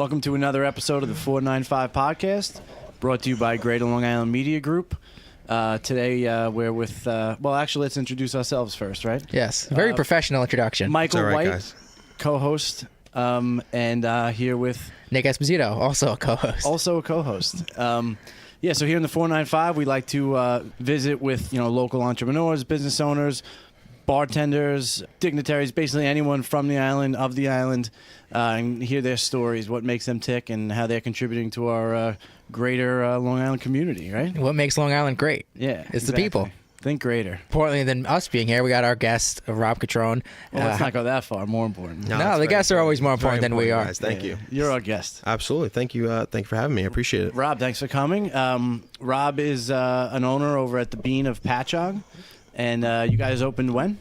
Welcome to another episode of the 495 Podcast, brought to you by Greater Long Island Media Group. Today we're with, actually, let's introduce ourselves first, right? Yes, very professional introduction. Michael right, White, guys. co-host, and here with... Nick Esposito, also a co-host. Also a co-host. So here in the 495, we like to visit with, local entrepreneurs, business owners, bartenders, dignitaries, basically anyone from the island, of the island, and hear their stories, what makes them tick, and how they're contributing to our greater Long Island community, right? What makes Long Island great? Yeah, It's the people. Think greater. Importantly than us being here, we got our guest, Rob Cutrone. Well, let's not go that far. More important. No, the guests are always more important than we are. Guys. Thank you. You're our guest. Absolutely. Thank you. Thank you for having me. I appreciate it. Rob, thanks for coming. Rob is an owner over at the Bean of Patchogue, and you guys opened when?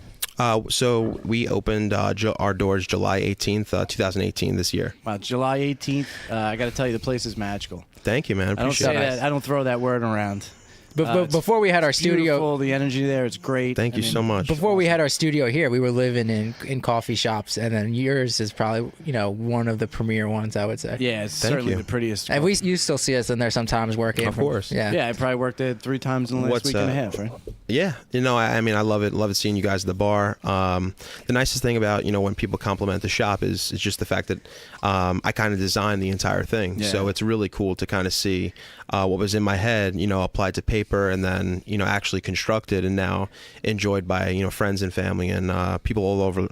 So we opened our doors July 18th, 2018 this year. Wow, July 18th. I got to tell you, the place is magical. Thank you, man. I don't Appreciate say it. that. I don't throw that word around. But before we had our studio, Beautiful, the energy there, it's great. Thank you so much. before we had our studio here, we were living in coffee shops, and then yours is probably one of the premier ones, I would say. Yeah, it's Thank certainly you. the prettiest. And you still see us in there sometimes working. Of course. Yeah. Yeah, I probably worked there 3 times in the last week and a half, right? Yeah, I mean, I love it. Love it seeing you guys at the bar. The nicest thing about when people compliment the shop is just the fact that I kind of designed the entire thing. Yeah. So it's really cool to kind of see what was in my head, applied to paper, and then actually constructed and now enjoyed by friends and family and people all over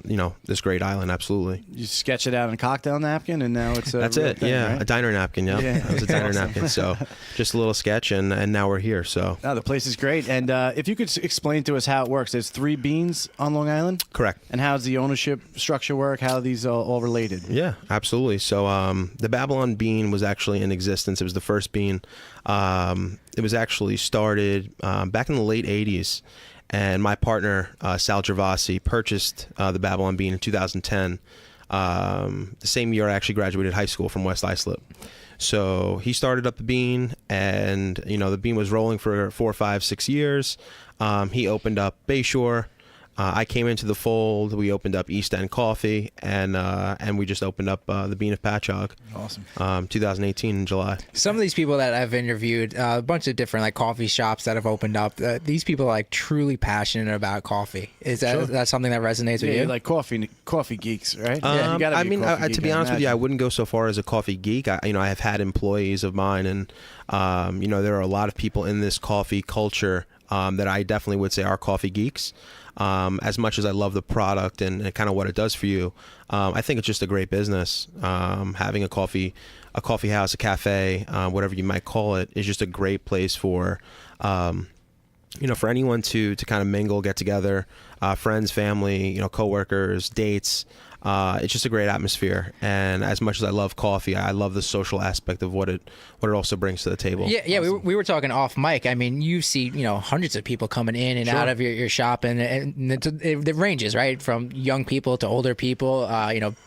this great island. Absolutely. You sketch it out in a cocktail napkin, and now it's a That's real it. thing, Yeah, right? a diner napkin. Yeah, Yeah. it was a diner napkin. So just a little sketch, and now we're here. So No, the place is great. And if you could explain to us how it works. There's 3 beans on Long Island? correct. And how does the ownership structure work? How are these all related? Yeah, absolutely. So the Babylon bean was actually in existence. It was the first bean. It was actually started back in the late 80s. And my partner, Sal Gervasi, purchased the Babylon bean in 2010. The same year I actually graduated high school from West Islip. So he started up the bean, and the bean was rolling for 4, 5, 6 years. He opened up Bayshore. I came into the fold. We opened up East End Coffee, and we just opened up the Bean of Patchogue. Awesome. 2018 in July. Some of these people that I've interviewed, a bunch of different coffee shops that have opened up. These people are truly passionate about coffee. Is that something that resonates with Yeah, you? you're like coffee geeks, right? Yeah, you gotta be I a mean, coffee geek, to be honest with you, I imagine. wouldn't go so far as a coffee geek. I have had employees of mine, and there are a lot of people in this coffee culture that I definitely would say are coffee geeks. As much as I love the product and kind of what it does for you, I think it's just a great business. Having a coffee house, a cafe, whatever you might call it, is just a great place for for anyone to kind of mingle, get together, friends, family, coworkers, dates. It's just a great atmosphere, and as much as I love coffee, I love the social aspect of what it also brings to the table. Yeah. We were talking off mic. I mean, you see, hundreds of people coming in and out of your shop, and it ranges, right, from young people to older people.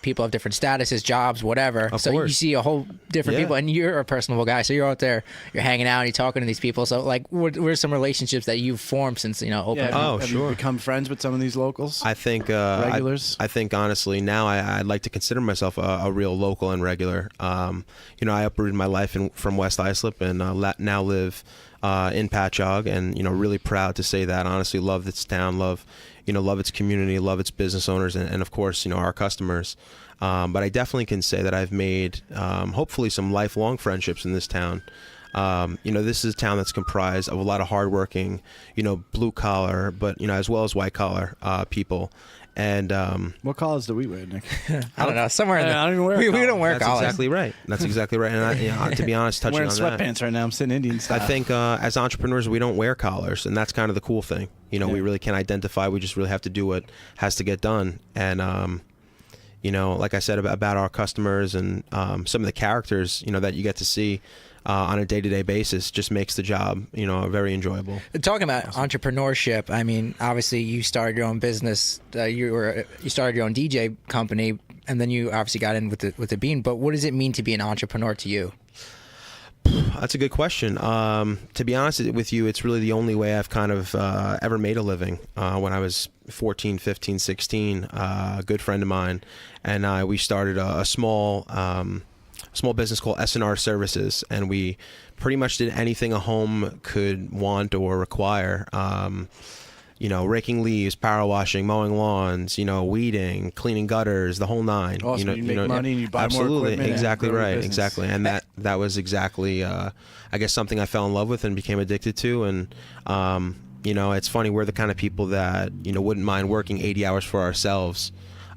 People of different statuses, jobs, whatever. Of so course. you see a whole different people, and you're a personable guy, so you're out there, you're hanging out, you're talking to these people. So, what are some relationships that you've formed since opening? Have you become friends with some of these locals? I think regulars. I think honestly now I'd like to consider myself a real local and regular. I uprooted my life from West Islip and now live in Patchogue, and really proud to say that. Honestly, love this town, love its community, love its business owners, and of course our customers. But I definitely can say that I've made hopefully some lifelong friendships in this town. This is a town that's comprised of a lot of hardworking, blue collar, but as well as white collar people. And What collars do we wear, Nick? I don't know. Somewhere in I don't even wear we collars. don't wear that's collars. exactly right. That's exactly right. And to be honest, I'm touching wearing on that, sweatpants right now. I'm sitting Indian style. I think as entrepreneurs, we don't wear collars, and that's kind of the cool thing. We really can't identify. We just really have to do what has to get done. And like I said about our customers and some of the characters, that you get to see on a day-to-day basis just makes the job, very enjoyable. Talking about entrepreneurship, I mean, obviously you started your own business. You started your own DJ company, and then you obviously got in with the Bean. But what does it mean to be an entrepreneur to you? That's a good question. To be honest with you, it's really the only way I've kind of ever made a living. When I was 14, 15, 16, a good friend of mine and we started a small small business called S&R Services, and we pretty much did anything a home could want or require. Raking leaves, power washing, mowing lawns, weeding, cleaning gutters, the whole nine. Awesome. You make money and you buy more equipment. Exactly and grow your right. business. Exactly. And that was exactly, I guess, something I fell in love with and became addicted to. And, it's funny. We're the kind of people that, wouldn't mind working 80 hours for ourselves,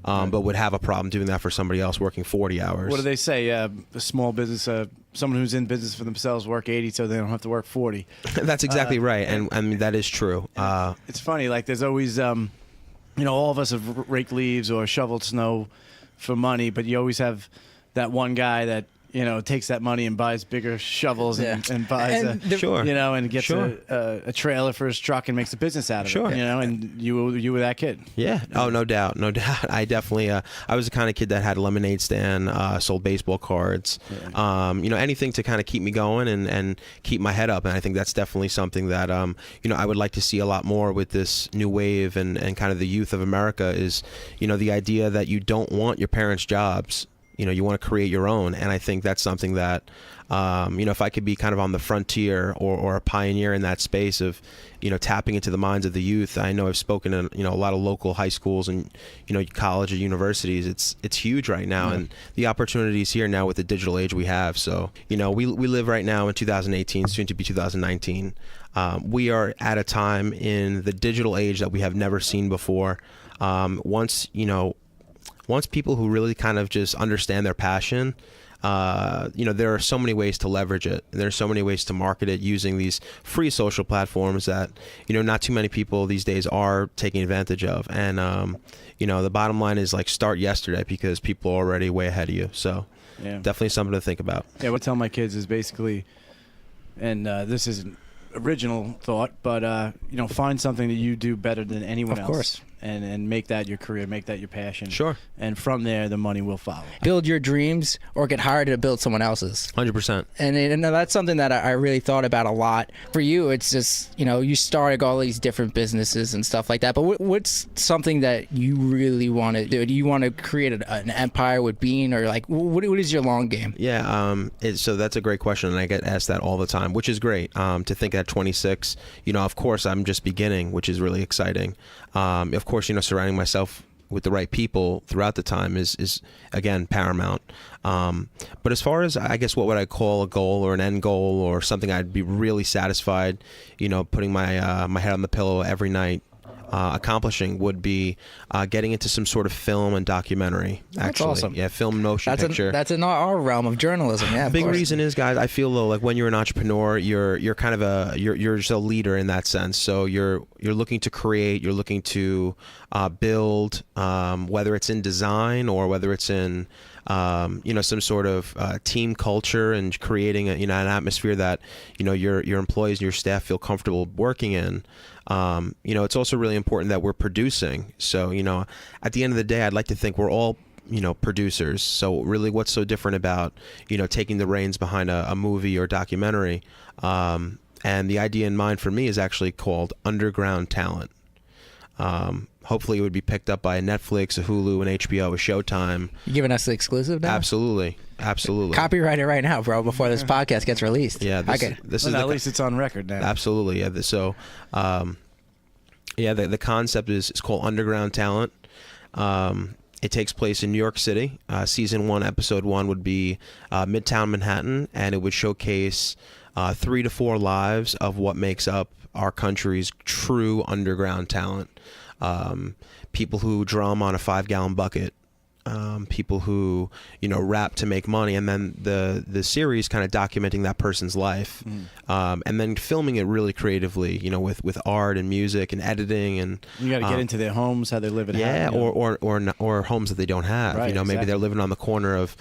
but would have a problem doing that for somebody else working 40 hours. What do they say? A small business, someone who's in business for themselves work 80 so they don't have to work 40. That's exactly right. And I mean, that is true. It's funny. Like there's always, all of us have raked leaves or shoveled snow for money, but you always have that one guy that, takes that money and buys bigger shovels and buys and gets a trailer for his truck and makes a business out of it. And you were that kid. Yeah. Oh, no doubt. No doubt. I definitely, I was the kind of kid that had a lemonade stand, sold baseball cards, anything to kind of keep me going and keep my head up. And I think that's definitely something that, I would like to see a lot more with this new wave and kind of the youth of America is, the idea that you don't want your parents' jobs. You want to create your own. And I think that's something that, if I could be kind of on the frontier or a pioneer in that space of, tapping into the minds of the youth. I know I've spoken in, a lot of local high schools and, college and universities. It's huge right now. Mm-hmm. And the opportunities here now with the digital age we have. So, we live right now in 2018, soon to be 2019. We are at a time in the digital age that we have never seen before. Once people who really kind of just understand their passion, there are so many ways to leverage it. There are so many ways to market it using these free social platforms that, not too many people these days are taking advantage of. And, the bottom line is like start yesterday because people are already way ahead of you. So definitely something to think about. Yeah, what I tell my kids is basically, and this isn't original thought, but, find something that you do better than anyone else. Of course. And make that your career, make that your passion. Sure. And from there, the money will follow. Build your dreams or get hired to build someone else's. 100%. And that's something that I really thought about a lot. For you, it's just, you started all these different businesses and stuff like that. But what's something that you really want to do? Do you want to create an empire with Bean or like, what is your long game? Yeah. So that's a great question. And I get asked that all the time, which is great. To think at 26, of course, I'm just beginning, which is really exciting. Of course, surrounding myself with the right people throughout the time is again paramount. But as far as I guess what would I call a goal or an end goal or something I'd be really satisfied, putting my my head on the pillow every night, accomplishing would be getting into some sort of film and documentary. Actually, that's awesome. Yeah, film, motion picture. That's in our realm of journalism. Yeah, big reason is, guys, I feel though like when you're an entrepreneur, you're kind of you're just a leader in that sense. So you're looking to create, you're looking to build, whether it's in design or whether it's in some sort of team culture and creating an atmosphere that your employees and your staff feel comfortable working in. It's also really important that we're producing. So at the end of the day, I'd like to think we're all producers. So really, what's so different about taking the reins behind a movie or documentary? And the idea in mind for me is actually called Underground Talent. Hopefully it would be picked up by Netflix, a Hulu, and HBO, a Showtime. You giving us the exclusive now? Absolutely. Copyright it right now, bro, before this podcast gets released. Yeah. At least it's on record now. Absolutely. Yeah. So, the concept is called Underground Talent. It takes place in New York City. Season 1, Episode 1 would be Midtown Manhattan, and it would showcase 3 to 4 lives of what makes up our country's true underground talent. People who drum on a 5-gallon bucket, people who rap to make money, and then the series kind of documenting that person's life, and then filming it really creatively, with art and music and editing, and you got to get into their homes, how they live at home, or homes that they don't have. Right, maybe they're living on the corner of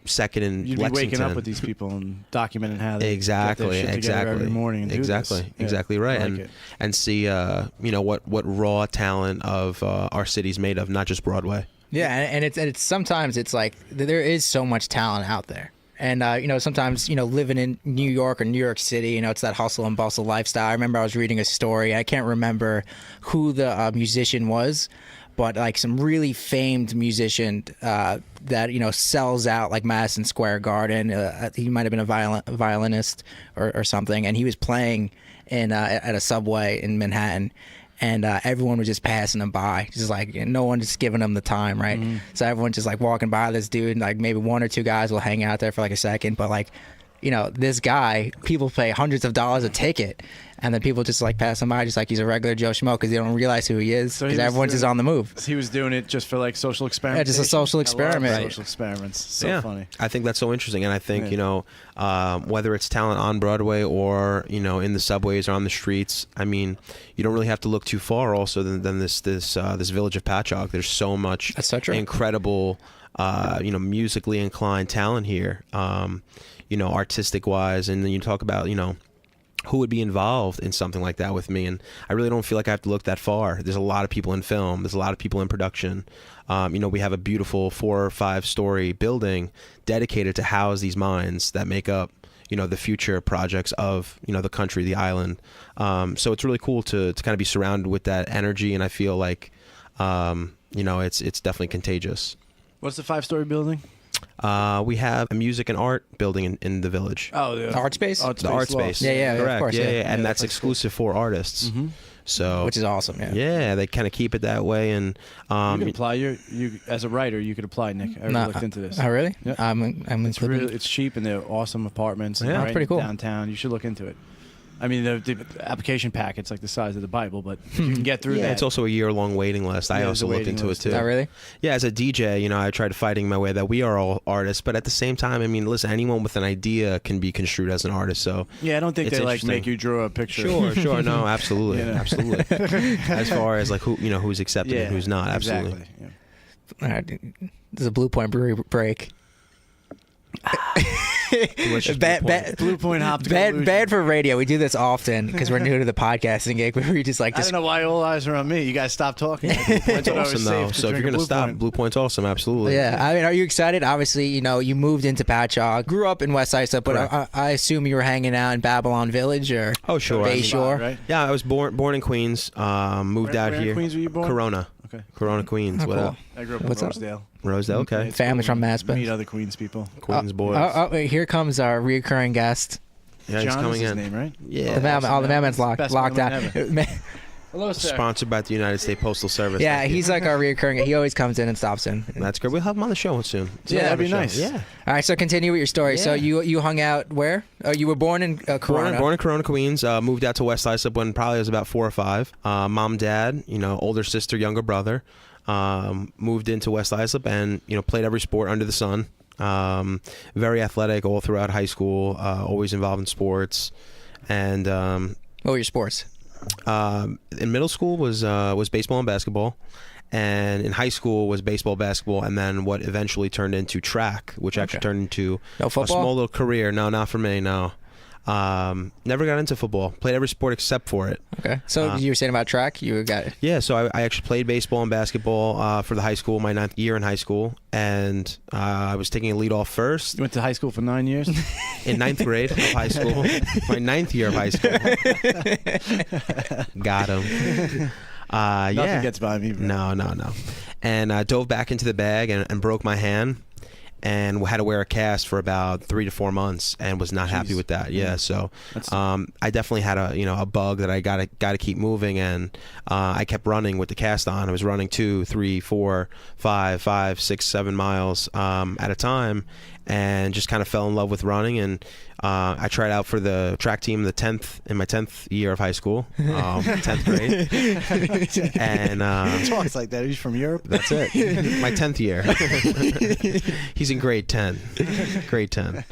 Second and You'd Lexington. be waking up with these people and documenting how they exactly get their shit together every morning and exactly right, and see what raw talent of our city's made of, not just Broadway. Yeah, and it's sometimes it's like there is so much talent out there. And, sometimes, living in New York or New York City, it's that hustle and bustle lifestyle. I remember I was reading a story. I can't remember who the musician was, but like some really famed musician that sells out like Madison Square Garden. He might have been a violinist or something, and he was playing at a Subway in Manhattan. And everyone was just passing him by, just like no one just giving him the time, right? So everyone's just like walking by this dude, and like maybe one or two guys will hang out there for like a second, but like, this guy, people pay hundreds of dollars a ticket, and then people just like pass him by, just like he's a regular Joe Schmo, because they don't realize who he is, because everyone's just on the move. He was doing it just for like social experiments. Yeah, just a social experiment. Social experiments. So funny. I think that's so interesting, and I think whether it's talent on Broadway or in the subways or on the streets, I mean, you don't really have to look too far. Also, than this village of Patchogue. There's so much incredible, musically inclined talent here. Artistic wise, and then you talk about who would be involved in something like that with me, and I really don't feel like I have to look that far. There's a lot of people in film, there's a lot of people in production. We have a beautiful 4 or 5 story building dedicated to house these minds that make up the future projects of the country, the island. So it's really cool to kind of be surrounded with that energy, and I feel like it's definitely contagious. What's the 5-story building? We have a music and art building in the village. Oh, the art space? The art space. Yeah, correct. Of course, yeah. And that's cool. exclusive for artists. So, which is awesome. Yeah, they kind of keep it that way, and you can apply. You as a writer, you could apply, Nick. I looked into this. Oh, really? Yeah. It's cheap, and they're awesome apartments. Yeah, right pretty cool. Downtown, you should look into it. I mean, the application packet's like the size of the Bible, but you can get through that. It's also a year-long waiting list. I also looked into it too. Oh, really? Yeah, as a DJ, I tried fighting my way that we are all artists, but at the same time, I mean, listen, anyone with an idea can be construed as an artist. So yeah, I don't think they like make you draw a picture. Sure, no, absolutely, absolutely. As far as like who's accepted and who's not, absolutely. Exactly. Yeah. All right, there's a Blue Point Brewery break. Blue Point Hop. Bad for radio. We do this often because we're new to the podcasting gig. But we just like. I don't know why all eyes are on me. You guys stop talking. It's awesome though. So if you're gonna stop, Blue Point's awesome. Absolutely. Yeah. I mean, are you excited? Obviously, you moved into Patchogue, grew up in West Islip, but I assume you were hanging out in Babylon Village or sure, Bayshore. Right? Yeah, I was born in Queens. Moved out where here. In Queens were you born? Corona. Okay. Corona, Queens. Oh, What cool. up? I grew up in Rosedale. Rosedale. Okay. Family's from Maspeth. Meet other Queens people. Queens boys. Wait, here comes our reoccurring guest. Yeah, he's John coming is his in. name, right? Yeah. The mailman's locked out. Hello, sir. Sponsored by the United States Postal Service. Yeah, he's like our reoccurring. He always comes in and stops in. That's great. We'll have him on the show soon. Yeah, that'd be nice. Yeah. All right, so continue with your story. Yeah. So you hung out where? Oh, you were born in Corona. Born in Corona, Queens. Moved out to West Islip when probably I was about 4 or 5. Mom, dad, older sister, younger brother. Moved into West Islip and played every sport under the sun. Very athletic all throughout high school. Always involved in sports. And what were your sports? In middle school was baseball and basketball, and in high school was baseball, basketball, and then what eventually turned into track, which actually turned into a small little career. No, not for me. No, never got into football. Played every sport except for it. Okay, so you were saying about track, you got it. Yeah, so I actually played baseball and basketball for the high school, my 9th year in high school, and I was taking a lead off first. You went to high school for 9 years? In 9th grade of high school, my 9th year of high school. Got him. Nothing gets by me. Bro. No. And I dove back into the bag and broke my hand. And had to wear a cast for about 3 to 4 months, and was not happy with that. Yeah, so I definitely had a bug that I gotta keep moving, and I kept running with the cast on. I was running 2, 3, 4, 5, 6, 7 miles at a time, and just kind of fell in love with running. And I tried out for the track team in my 10th year of high school, 10th grade. And he talks like that. He's from Europe. That's it. My 10th year. He's in grade 10. Grade 10.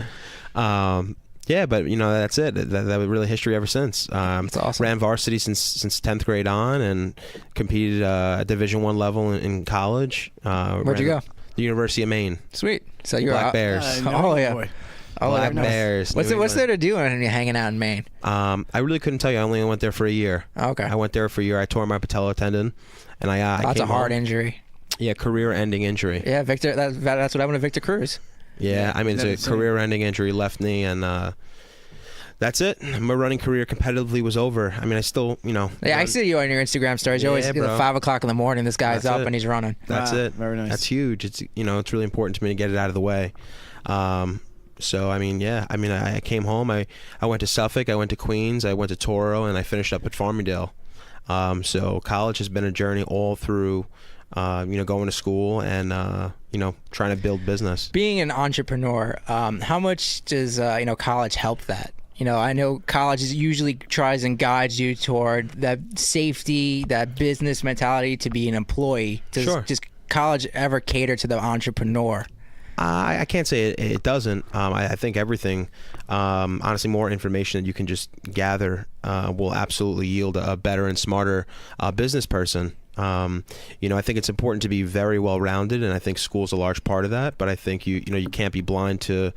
Yeah, but that's it. That was really history ever since. That's awesome. Ran varsity since 10th grade on, and competed at Division I level in college. Where'd you go? The University of Maine. Sweet. So you're Black Bears. Oh yeah. Boy. Black Bears. What's there to do when you're hanging out in Maine? I really couldn't tell you. I only went there for a year. Okay. I went there for a year. I tore my patellar tendon, and I that's came a hard home. injury. Yeah, career-ending injury. Yeah, Victor. That's what happened to Victor Cruz. Yeah, I mean, it's a career-ending injury, left knee, and That's it. My running career competitively was over. I mean, I still, Yeah, I see you on your Instagram stories. You're always at 5 o'clock in the morning. This guy's up and he's running. That's it. Very nice. That's huge. It's it's really important to me to get it out of the way. So I mean, yeah. I mean, I came home. I went to Suffolk. I went to Queens. I went to Toro, and I finished up at Farmingdale. So college has been a journey all through. Going to school and trying to build business. Being an entrepreneur, how much does college help that? I know college usually tries and guides you toward that safety, that business mentality to be an employee. Does college ever cater to the entrepreneur? I can't say it doesn't. I think everything, honestly, more information that you can just gather will absolutely yield a better and smarter business person. I think it's important to be very well-rounded, and I think school's a large part of that. But I think you can't be blind to,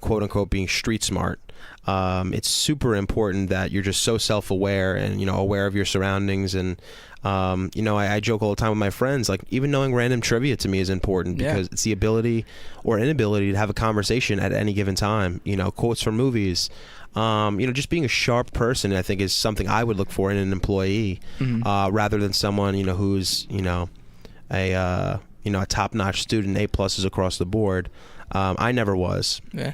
quote unquote, being street smart. It's super important that you're just so self-aware and aware of your surroundings. And I joke all the time with my friends, like even knowing random trivia to me is important because it's the ability or inability to have a conversation at any given time. Quotes from movies. Just being a sharp person, I think, is something I would look for in an employee, rather than someone who's a top-notch student, A+ across the board. I never was. Yeah.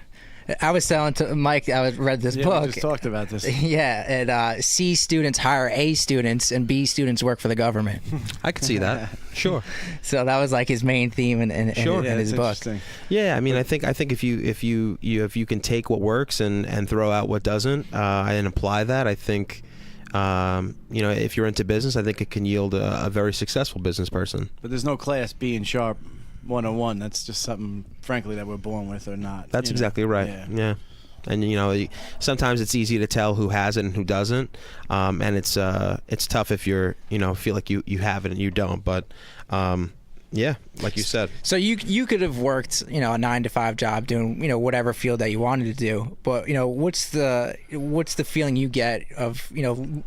I was telling to Mike, I read this book. We just talked about this. Yeah, and C students hire A students, and B students work for the government. I could see that. Sure. So that was like his main theme in his book. Yeah, I mean, I think if you can take what works and throw out what doesn't, and apply that, I think. If you're into business, I think it can yield a very successful business person. But there's no class B and sharp 101. That's just something, frankly, that we're born with or not. That's exactly right. Yeah. And sometimes it's easy to tell who has it and who doesn't, and it's tough if you're feel like you have it and you don't. But yeah, like you said. So you could have worked a 9-to-5 job doing whatever field that you wanted to do, but what's the feeling you get of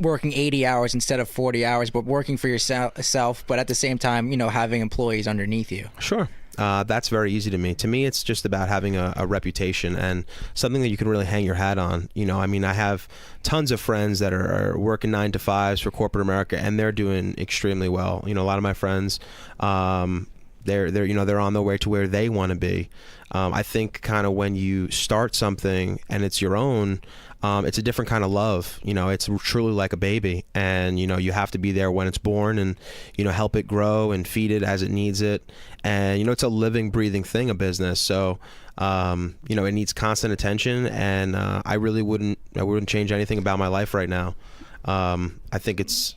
working 80 hours instead of 40 hours, but working for yourself, but at the same time having employees underneath you? Sure. That's very easy to me. To me, it's just about having a reputation and something that you can really hang your hat on. I have tons of friends that are working 9-to-5s for corporate America, and they're doing extremely well. A lot of my friends, they're on their way to where they want to be. I think kind of when you start something and it's your own, it's a different kind of love. It's truly like a baby, and you have to be there when it's born and help it grow and feed it as it needs it. And it's a living, breathing thing, a business. So it needs constant attention, and I wouldn't change anything about my life right now. I think it's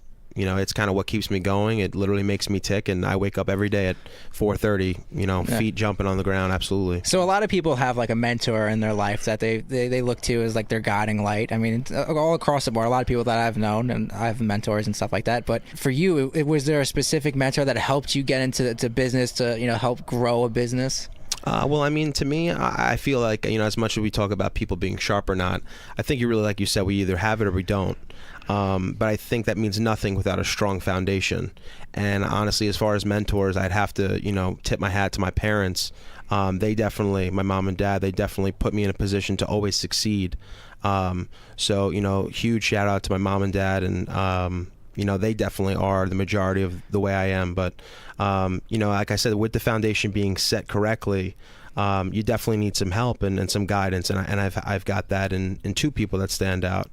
kind of what keeps me going. It literally makes me tick, and I wake up every day at 4:30, feet jumping on the ground. Absolutely. So a lot of people have like a mentor in their life that they look to as like their guiding light. I mean, all across the board, a lot of people that I've known, and I have mentors and stuff like that. But for you, was there a specific mentor that helped you get into business to help grow a business? Well, I mean, to me, I feel like, as much as we talk about people being sharp or not, I think you really, like you said, we either have it or we don't. But I think that means nothing without a strong foundation. And honestly, as far as mentors, I'd have to, tip my hat to my parents. They definitely, my mom and dad, they definitely put me in a position to always succeed. So, huge shout out to my mom and dad, and they definitely are the majority of the way I am. But, like I said, with the foundation being set correctly, you definitely need some help and some guidance. And I've got that in two people that stand out.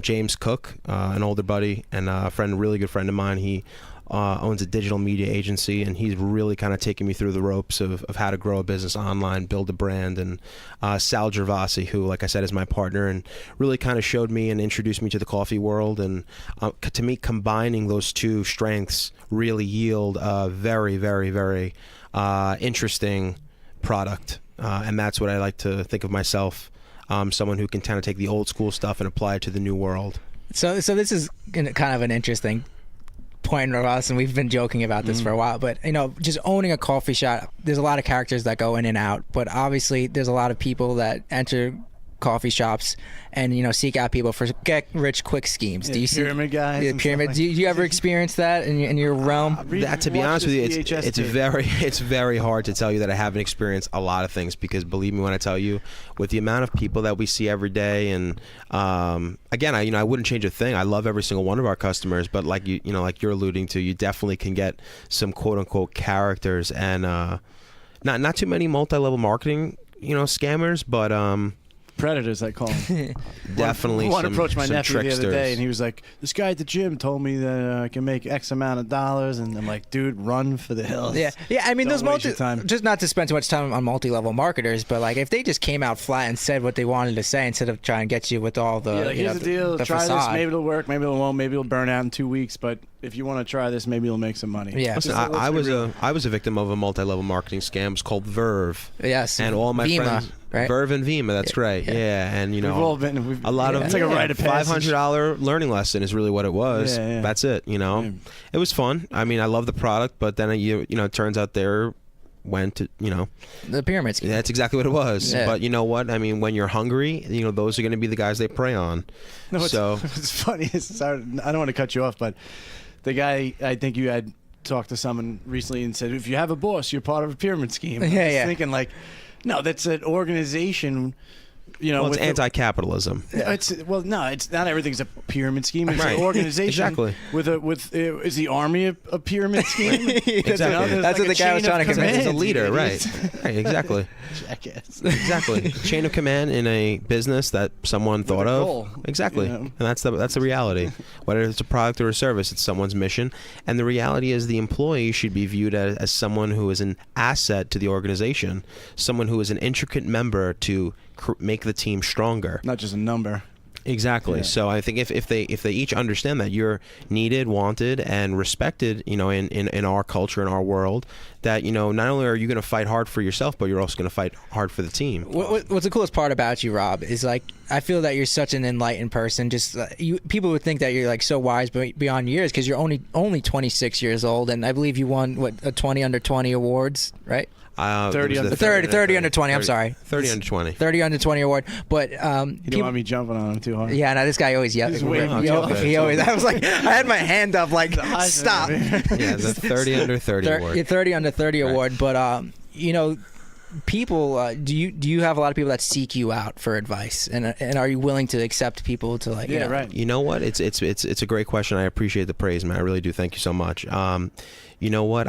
James Cook, an older buddy and a really good friend of mine. He owns a digital media agency, and he's really kind of taking me through the ropes of how to grow a business online, build a brand. And Sal Gervasi, who, like I said, is my partner, and really kind of showed me and introduced me to the coffee world. And to me, combining those two strengths really yield a very, very, very interesting product. And that's what I like to think of myself. Someone who can kind of take the old school stuff and apply it to the new world. So this is kind of an interesting point for us, and we've been joking about this for a while, but just owning a coffee shop, there's a lot of characters that go in and out, but obviously there's a lot of people that enter coffee shops and seek out people for get rich quick schemes. Yeah, do you pyramid see guys? Yeah, pyramid. Like do you ever experience that in your realm? That, to be honest with you, it's very hard to tell you that I haven't experienced a lot of things, because believe me when I tell you, with the amount of people that we see every day, and again, I wouldn't change a thing. I love every single one of our customers, but like like you're alluding to, you definitely can get some quote unquote characters, and not too many multi-level marketing scammers, but predators, I call them. Definitely. One some, approached my some nephew tricksters. the other day, and he was like, "This guy at the gym told me that I can make X amount of dollars," and I'm like, "Dude, run for the hills." Yeah. I mean, Don't those waste your time. just not to spend too much time on multi-level marketers, but like if they just came out flat and said what they wanted to say instead of trying to get you with all the Yeah, like, here's the deal. the Try facade. this. Maybe it'll work. Maybe it won't. Maybe it'll burn out in 2 weeks. But if you want to try this, maybe you'll make some money. Yeah. Listen, Let's I be was real. I was a victim of a multi-level marketing scam. It was called Verve. Yes. And all my Vima, friends, right? Verve and Vima. That's right. Yeah, and We've all been. a lot of It's like a rite of passage. $500 learning lesson is really what it was. Yeah. That's it. Yeah. It was fun. I mean, I love the product, but then it turns out there went to the pyramid scheme. that's exactly what it was. Yeah. But you know what? I mean, when you're hungry, those are going to be the guys they prey on. No, So it's funny. Sorry, I don't want to cut you off, but the guy, I think you had talked to someone recently and said, if you have a boss, you're part of a pyramid scheme. Yeah, I was yeah. thinking like, no, that's an organization. well, it's with anti-capitalism. It's not everything's a pyramid scheme. It's Right. an organization Exactly. is the army a pyramid scheme? Exactly. There's That's what the guy was trying to convince. It's a leader, commands, right? Right, exactly. Jackass. Exactly. Chain of command in a business that someone thought a of. goal, Exactly. you know? And that's the reality. Whether it's a product or a service, it's someone's mission. And the reality is the employee should be viewed as someone who is an asset to the organization, someone who is an intricate member to make the team stronger. Not just a number. Exactly. Yeah. So I think if they each understand that you're needed, wanted, and respected, in our culture, in our world, that not only are you going to fight hard for yourself, but you're also going to fight hard for the team. What's the coolest part about you, Rob, is like I feel that you're such an enlightened person. Just people would think that you're like so wise beyond years because you're only 26 years old, and I believe you won a 20 under 20 awards, right? 30 it was under the 30 under 20. I'm sorry. 30 under 20. 30 under 20 award, but You don't want me jumping on him too hard. yeah, no, this guy always yells. He's way on He top of it. always. I was like, I had my hand up, like, Heisman stop. over here. Yeah, the 30 under 30 award. 30 under 30 Right. award, but people, do you have a lot of people that seek you out for advice, and are you willing to accept people to like? Yeah, right. You know what? It's a great question. I appreciate the praise, man. I really do. Thank you so much. You know what?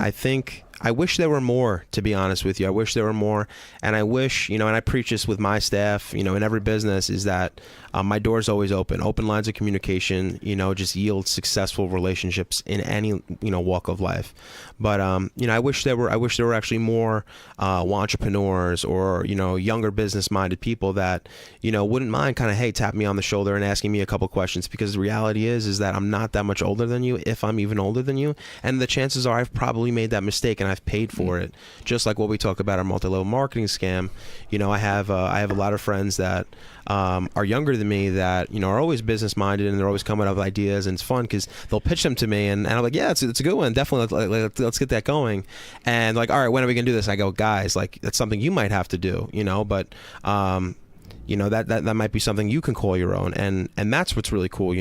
I wish there were more, to be honest with you. I wish there were more. And I wish, and I preach this with my staff, in every business, is that my door's always open. Open lines of communication, just yield successful relationships in any, walk of life. But, I wish there were actually more entrepreneurs or, younger business-minded people that, wouldn't mind kind of, hey, tap me on the shoulder and asking me a couple questions, because the reality is that I'm not that much older than you, if I'm even older than you. And the chances are I've probably made that mistake and I've paid for it. Just like what we talk about our multi-level marketing scam. I have a lot of friends that are younger than me that are always business minded, and they're always coming up with ideas, and it's fun because they'll pitch them to me, and I'm like, yeah, it's a good one, definitely, let's get that going. And like, all right, when are we gonna do this? I go, guys, like, that's something you might have to do, but that might be something you can call your own, and that's what's really cool.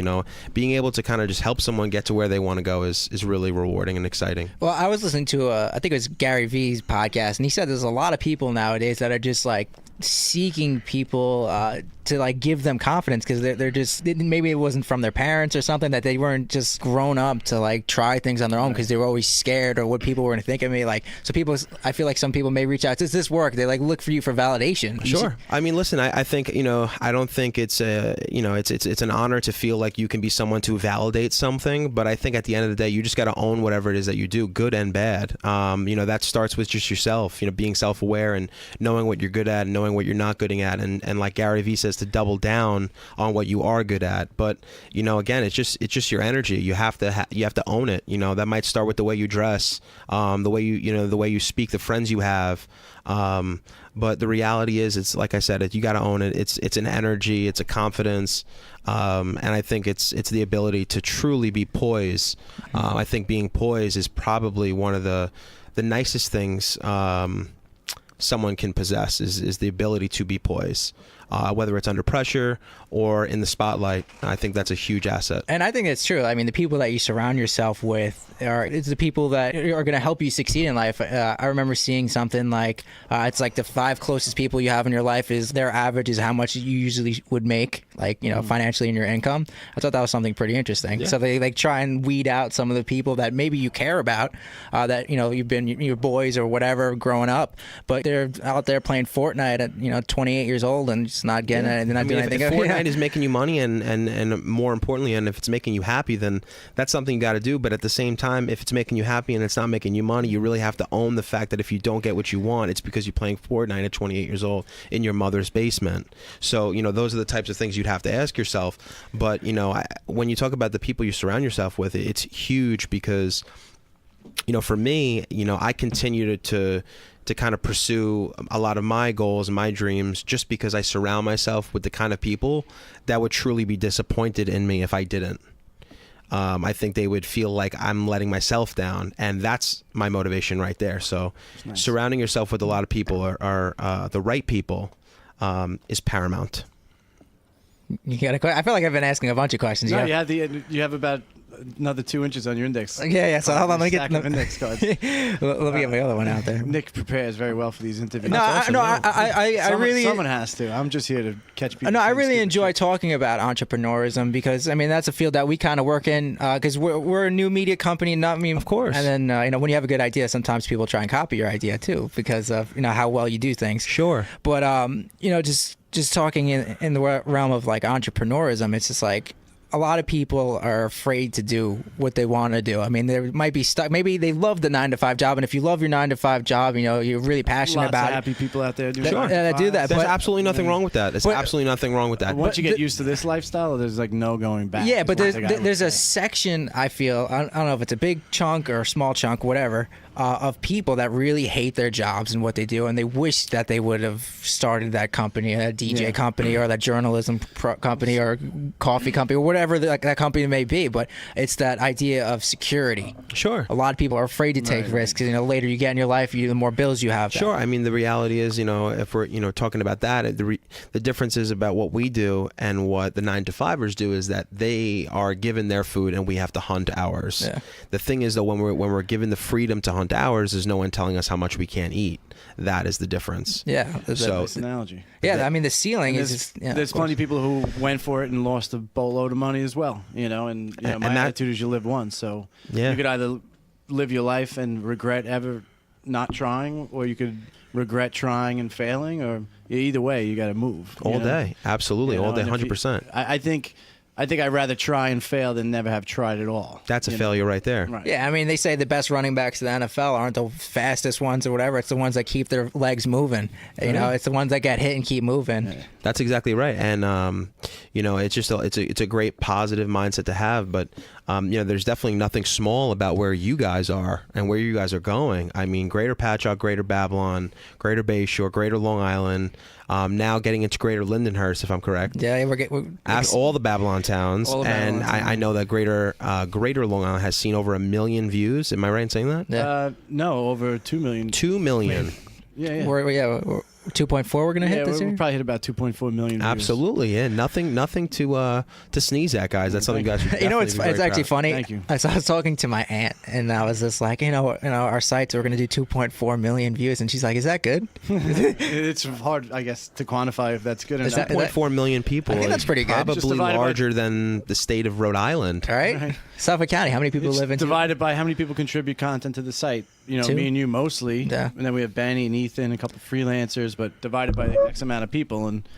Being able to kind of just help someone get to where they want to go is really rewarding and exciting. Well, I was listening to I think it was Gary Vee's podcast, and he said there's a lot of people nowadays that are just like seeking people to like give them confidence because they're just, maybe it wasn't from their parents or something, that they weren't just grown up to like try things on their own because they were always scared or what people were going to think of me. Like, so people, I feel like some people may reach out, does this work? They like look for you for validation. Sure. I mean, listen, I think, I don't think it's it's an honor to feel like you can be someone to validate something, but I think at the end of the day, you just got to own whatever it is that you do, good and bad. That starts with just yourself, being self-aware and knowing what you're good at and knowing what you're not good at, and like Gary Vee says, to double down on what you are good at. But again, it's just your energy. You have to own it. That might start with the way you dress, the way you speak, the friends you have. But the reality is, it's like I said, you got to own it. It's an energy, it's a confidence, and I think it's the ability to truly be poised. I think being poised is probably one of the nicest things someone can possess is the ability to be poised. whether it's under pressure or in the spotlight. I think that's a huge asset. And I think it's true. I mean, the people that you surround yourself with it's the people that are going to help you succeed in life. I remember seeing something like it's like the 5 closest people you have in your life is their average is how much you usually would make, like, you know, financially in your income. I thought that was something pretty interesting. Yeah. So they like try and weed out some of the people that maybe you care about, that, you know, you've been your boys or whatever growing up, but they're out there playing Fortnite at, you know, 28 years old and just not getting it. They're not doing anything. If Fortnite is making you money and more importantly, and if it's making you happy, then that's something you got to do. But at the same time, if it's making you happy and it's not making you money, you really have to own the fact that if you don't get what you want, it's because you're playing Fortnite at 28 years old in your mother's basement. So, you know, those are the types of things you'd have to ask yourself. But, you know, when you talk about the people you surround yourself with, it's huge because, you know, for me, you know, I continue to kind of pursue a lot of my goals and my dreams just because I surround myself with the kind of people that would truly be disappointed in me if I didn't. I think they would feel like I'm letting myself down, and that's my motivation right there. So nice. Surrounding yourself with a lot of people are the right people is paramount. You got a, I feel like I've been asking a bunch of questions. No, you have about another 2 inches on your index. Yeah. So hold on, let me get the index cards. Let me get my other one out there. Nick prepares very well for these interviews. I really. Someone has to. I'm just here to catch people. No, I really enjoy talking about entrepreneurism because I mean that's a field that we kind of work in because we're a new media company, not me, of course. And then you know, when you have a good idea, sometimes people try and copy your idea too because of, you know, how well you do things. Sure. But you know, just talking in the realm of like entrepreneurism, it's just like a lot of people are afraid to do what they want to do. I mean, they might be stuck. Maybe they love the 9-to-5 job, and if you love your 9-to-5 job, you know, you're really passionate about it. Happy people out there doing that do that. There's absolutely nothing wrong with that. There's absolutely nothing wrong with that. Once you get used to this lifestyle, there's like no going back. Yeah, but there's a section, I feel, I don't know if it's a big chunk or a small chunk, whatever, of people that really hate their jobs and what they do, and they wish that they would have started that company, that DJ company, or that journalism company, or coffee company, or whatever that company may be. But it's that idea of security. Sure. A lot of people are afraid to take risks. You know, later you get in your life, the more bills you have. Sure. I mean, the reality is, you know, if we're, you know, talking about that, the difference is about what we do and what the 9-to-5ers do is that they are given their food and we have to hunt ours. Yeah. The thing is, though, when we're given the freedom to hunt ours, there's no one telling us how much we can't eat. That is the difference. Yeah. So that's an analogy. Yeah. I mean, the ceiling is just, there's plenty of people who went for it and lost a boatload of money as well, you know, and you know, my attitude is you live once. So you could either live your life and regret ever not trying, or you could regret trying and failing, or either way, you got to move. All day. Absolutely. All day, 100%. I think I'd rather try and fail than never have tried at all. That's a failure right there. Right. Yeah, I mean, they say the best running backs in the NFL aren't the fastest ones or whatever. It's the ones that keep their legs moving. You know, it's the ones that get hit and keep moving. Yeah. That's exactly right. And, you know, it's just it's a great positive mindset to have. But, you know, there's definitely nothing small about where you guys are and where you guys are going. I mean, Greater Patchogue, Greater Babylon, Greater Bayshore, Greater Long Island, now getting into Greater Lindenhurst, if I'm correct. Yeah, we're all the Babylon towns. And I know that Greater Long Island has seen over 1 million views. Am I right in saying that? Yeah. No, over 2 million. 2 million. Yeah. We're 2.4 we're going to hit this year? We'll probably hit about 2.4 million views. Absolutely, yeah. Nothing to sneeze at, guys. That's something you guys should You know, it's actually funny. Thank you. I was talking to my aunt, and I was just like, you know, our sites are going to do 2.4 million views, and she's like, is that good? It's hard, I guess, to quantify if that's good or not. 2.4 million people. I think that's pretty good. Probably larger than the state of Rhode Island. Right? Suffolk County, how many people live in? Divided by how many people contribute content to the site. You know, 2? Me and you mostly. Yeah. And then we have Benny and Ethan, a couple of freelancers, but divided by the X amount of people, and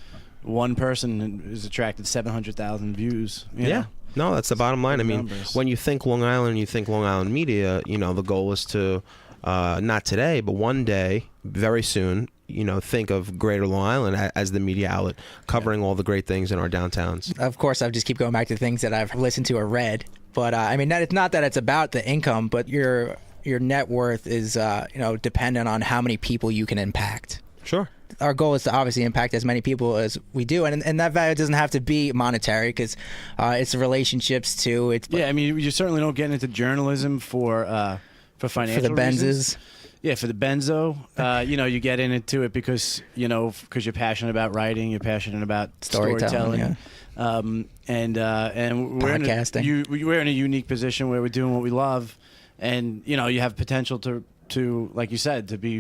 one person has attracted 700,000 views. You know? No, that's the bottom line. I mean, numbers. When you think Long Island, you think Long Island media, you know, the goal is to, not today, but one day, very soon, you know, think of Greater Long Island as the media outlet, covering all the great things in our downtowns. Of course, I just keep going back to things that I've listened to or read. But, I mean, it's not that it's about the income, but your net worth is, you know, dependent on how many people you can impact. Sure. Our goal is to obviously impact as many people as we do, and that value doesn't have to be monetary because it's relationships too. I mean, you certainly don't get into journalism for financial for the Benzes. reasons. Yeah, for the benzo, you get into it because you're passionate about writing, you're passionate about storytelling. Yeah. And Podcasting. we're in a unique position where we're doing what we love, and you have potential to like you said, to be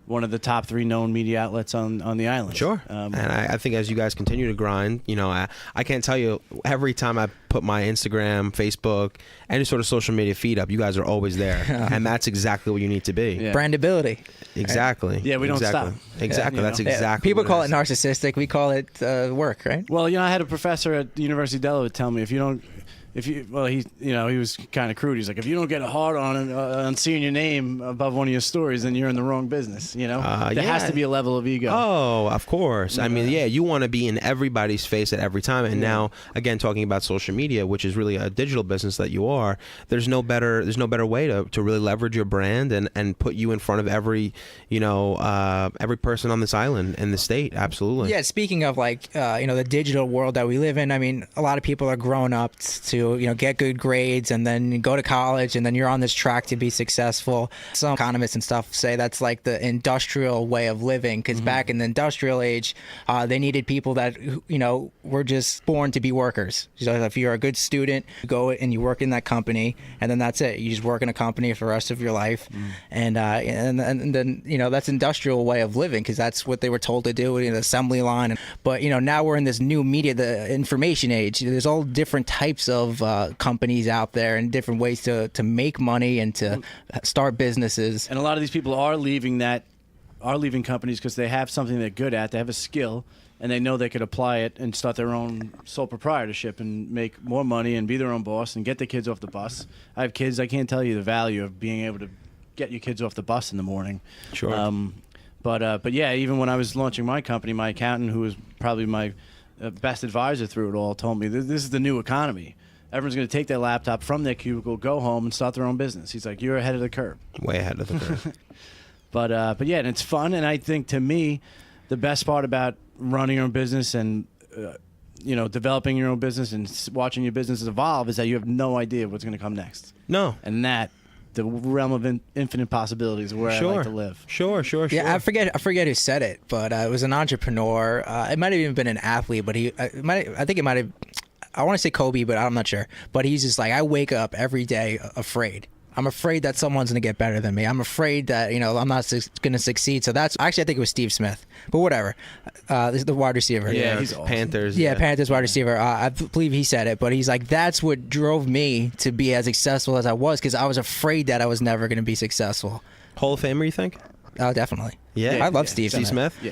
one of the top 3 known media outlets on the island. Sure. And I think as you guys continue to grind, I can't tell you, every time I put my Instagram, Facebook, any sort of social media feed up, you guys are always there. And that's exactly what you need to be. Yeah. Brandability. Exactly. Yeah, we don't stop. Exactly. That's Yeah. exactly People what call is. it narcissistic. We call it work, right? Well, I had a professor at the University of Delaware tell me he was kind of crude. He's like, if you don't get a hard on seeing your name above one of your stories, then you're in the wrong business. There has to be a level of ego. Oh, of course. I mean, you want to be in everybody's face at every time. And now, again, talking about social media, which is really a digital business that you are, there's no better way to really leverage your brand and put you in front of every person on this island in the state. Absolutely. Yeah. Speaking of the digital world that we live in, I mean, a lot of people are growing up to get good grades and then go to college, and then you're on this track to be successful. Some economists and stuff say that's like the industrial way of living, because back in the industrial age, they needed people that were just born to be workers. So if you're a good student, you go and you work in that company, and then that's it. You just work in a company for the rest of your life, and then that's industrial way of living, because that's what they were told to do in the assembly line. But now we're in this new media, the information age. There's all different types of companies out there and different ways to make money and to start businesses. And a lot of these people are leaving companies because they have something they're good at. They have a skill, and they know they could apply it and start their own sole proprietorship and make more money and be their own boss and get their kids off the bus. I have kids. I can't tell you the value of being able to get your kids off the bus in the morning. Sure. But yeah, even when I was launching my company, my accountant, who was probably my best advisor through it all, told me this is the new economy. Everyone's going to take their laptop from their cubicle, go home, and start their own business. He's like, you're ahead of the curve. Way ahead of the curve. But yeah, and it's fun. And I think, to me, the best part about running your own business and developing your own business and watching your businesses evolve is that you have no idea what's going to come next. No. And the realm of infinite possibilities is where I like to live. Sure. Yeah, I forget who said it, but it was an entrepreneur. It might have even been an athlete, but I want to say Kobe, but I'm not sure. But he's just like, I wake up every day afraid. I'm afraid that someone's going to get better than me. I'm afraid that, I'm not going to succeed. So that's actually, I think it was Steve Smith, but whatever. This is the wide receiver. Yeah, he's awesome. Panthers. Yeah, Panthers wide receiver. I believe he said it, but he's like, that's what drove me to be as successful as I was, because I was afraid that I was never going to be successful. Hall of Famer, you think? Oh, definitely. Yeah. I love Steve Smith? Yeah.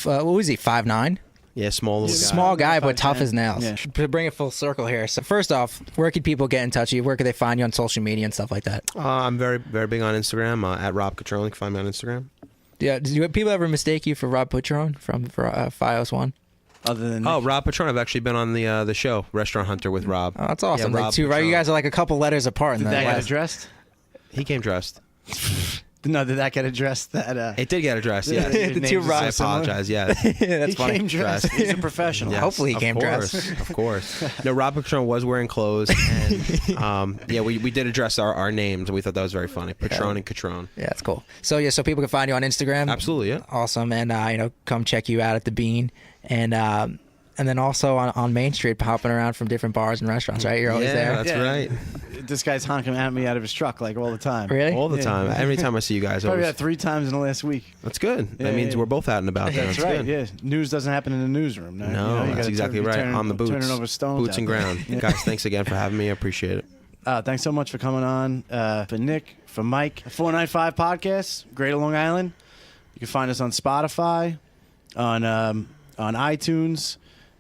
What was he, 5'9"? Yeah, small little guy. Small guy, but tough as nails. Yeah. To bring it full circle here. So first off, where can people get in touch with you? Where can they find you on social media and stuff like that? I'm very, very big on Instagram, at Rob Cutrone. You can find me on Instagram. Yeah. Do people ever mistake you for Rob Cutrone from Fios One? Other than Rob Cutrone. I've actually been on the show Restaurant Hunter with Rob. Oh, that's awesome. Yeah, Like Rob two, right? You Cutrone. guys are like a couple letters apart. Did that get addressed? He came dressed. No, did that get addressed? It did get addressed. Yeah. The two I Robs. apologize. Yeah. That's He funny. came dressed. He's a professional. Yes, Hopefully he came dressed. Of course. No, Rob Cutrone was wearing clothes, and we did address our names, and we thought that was very funny. Patrone and Cutrone. Yeah, that's cool. So yeah, so people can find you on Instagram. Absolutely, yeah. Awesome, and come check you out at the Bean, and then also on Main Street, popping around from different bars and restaurants. Right, you're always there. That's right. This guy's honking at me out of his truck like all the time. Really? All the time. Every time I see you guys. Probably Always, about 3 times in the last week. that's good. Yeah, That means yeah. we're both out and about there. That's That's right. good. Yeah, news doesn't happen in the newsroom. No, you that's gotta exactly be right. turning- On the boots. turning over stones. Boots out and there. ground. Yeah. Guys, thanks again for having me. I appreciate it. Thanks so much for coming on. For Nick, for Mike, 495 Podcast, Greater Long Island. You can find us on Spotify, on iTunes.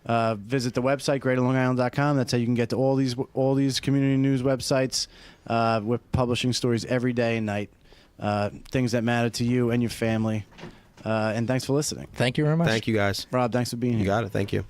Visit the website greaterlongisland.com. That's how you can get to all these community news websites. We're publishing stories every day and night, things that matter to you and your family. And thanks for listening. Thank you very much. Thank you, guys. Rob, thanks for being You here. got it. Thank you.